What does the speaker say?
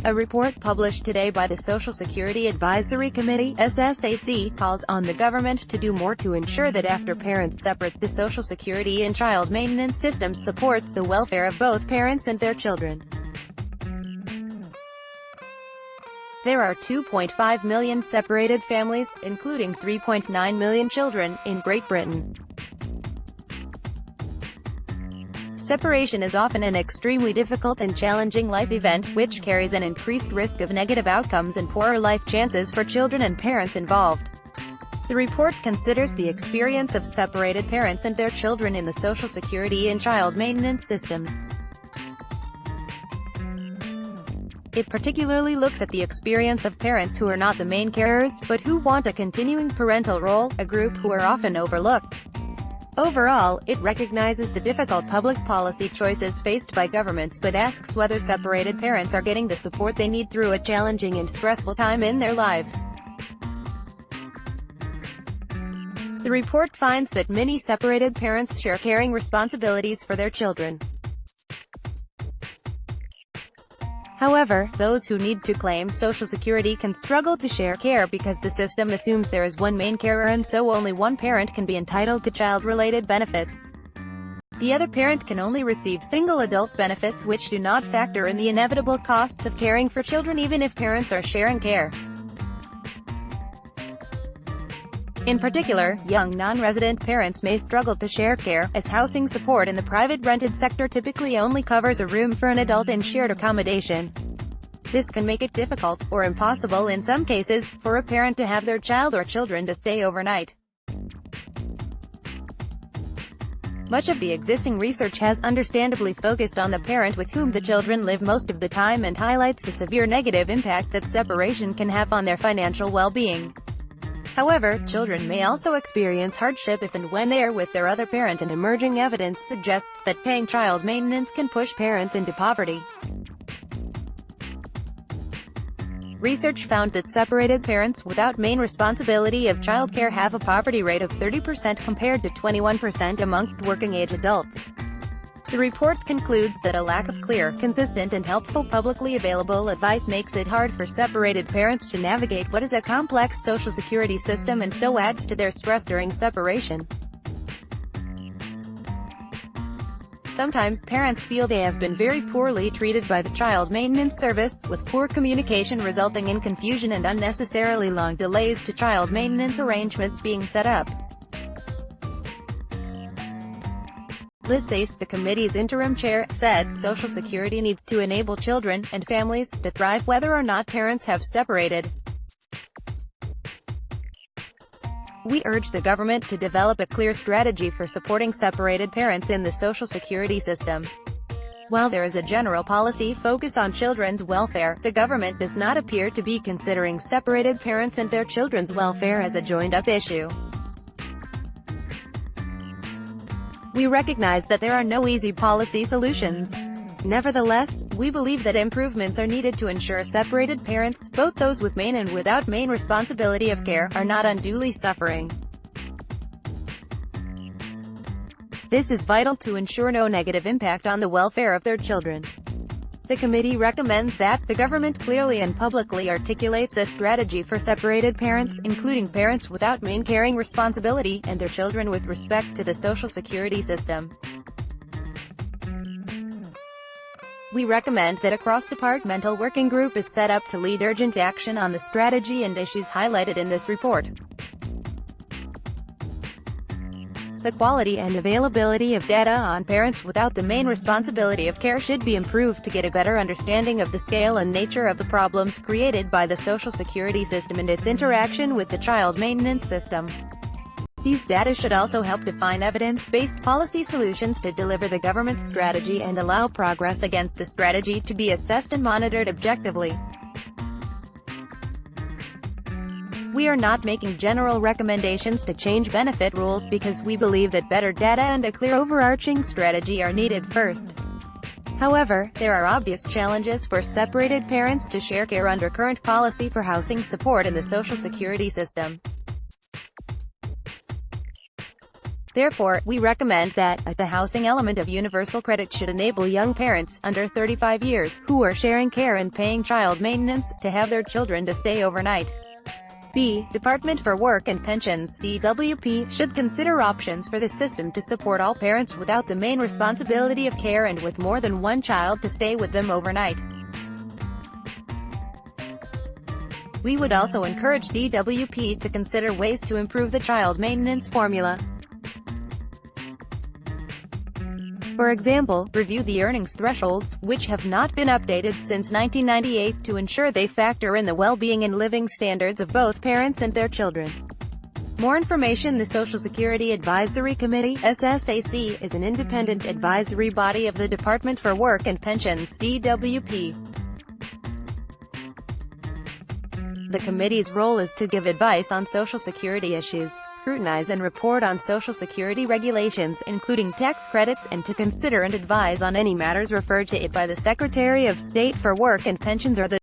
A report published today by the Social Security Advisory Committee (SSAC) calls on the government to do more to ensure that after parents separate, the Social Security and child maintenance system supports the welfare of both parents and their children. There are 2.5 million separated families, including 3.9 million children, in Great Britain. Separation is often an extremely difficult and challenging life event, which carries an increased risk of negative outcomes and poorer life chances for children and parents involved. The report considers the experience of separated parents and their children in the Social Security and child maintenance systems. It particularly looks at the experience of parents who are not the main carers, but who want a continuing parental role, a group who are often overlooked. Overall, it recognizes the difficult public policy choices faced by governments but asks whether separated parents are getting the support they need through a challenging and stressful time in their lives. The report finds that many separated parents share caring responsibilities for their children. However, those who need to claim Social Security can struggle to share care because the system assumes there is one main carer and so only one parent can be entitled to child-related benefits. The other parent can only receive single adult benefits which do not factor in the inevitable costs of caring for children even if parents are sharing care. In particular, young non-resident parents may struggle to share care, as housing support in the private rented sector typically only covers a room for an adult in shared accommodation. This can make it difficult, or impossible in some cases, for a parent to have their child or children to stay overnight. Much of the existing research has understandably focused on the parent with whom the children live most of the time and highlights the severe negative impact that separation can have on their financial well-being. However, children may also experience hardship if and when they are with their other parent, and emerging evidence suggests that paying child maintenance can push parents into poverty. Research found that separated parents without main responsibility of childcare have a poverty rate of 30% compared to 21% amongst working-age adults. The report concludes that a lack of clear, consistent and helpful publicly available advice makes it hard for separated parents to navigate what is a complex Social Security system and so adds to their stress during separation. Sometimes parents feel they have been very poorly treated by the child maintenance service, with poor communication resulting in confusion and unnecessarily long delays to child maintenance arrangements being set up. Liz Sace, the committee's interim chair, said, "Social Security needs to enable children, and families, to thrive whether or not parents have separated. We urge the government to develop a clear strategy for supporting separated parents in the Social Security system." While there is a general policy focus on children's welfare, the government does not appear to be considering separated parents and their children's welfare as a joined-up issue. We recognize that there are no easy policy solutions. Nevertheless, we believe that improvements are needed to ensure separated parents, both those with main and without main responsibility of care, are not unduly suffering. This is vital to ensure no negative impact on the welfare of their children. The committee recommends that the government clearly and publicly articulates a strategy for separated parents, including parents without main caring responsibility, and their children with respect to the Social Security system. We recommend that a cross-departmental working group is set up to lead urgent action on the strategy and issues highlighted in this report. The quality and availability of data on parents without the main responsibility of care should be improved to get a better understanding of the scale and nature of the problems created by the Social Security system and its interaction with the child maintenance system. These data should also help define evidence-based policy solutions to deliver the government's strategy and allow progress against the strategy to be assessed and monitored objectively. We are not making general recommendations to change benefit rules because we believe that better data and a clear overarching strategy are needed first. However, there are obvious challenges for separated parents to share care under current policy for housing support in the Social Security system. Therefore, we recommend that the housing element of universal credit should enable young parents, under 35 years, who are sharing care and paying child maintenance, to have their children to stay overnight. B. Department for Work and Pensions (DWP) should consider options for the system to support all parents without the main responsibility of care and with more than one child to stay with them overnight. We would also encourage DWP to consider ways to improve the child maintenance formula. For example, review the earnings thresholds, which have not been updated since 1998, to ensure they factor in the well-being and living standards of both parents and their children. More information: the Social Security Advisory Committee (SSAC) is an independent advisory body of the Department for Work and Pensions (DWP). The committee's role is to give advice on Social Security issues, scrutinize and report on Social Security regulations, including tax credits, and to consider and advise on any matters referred to it by the Secretary of State for Work and Pensions or the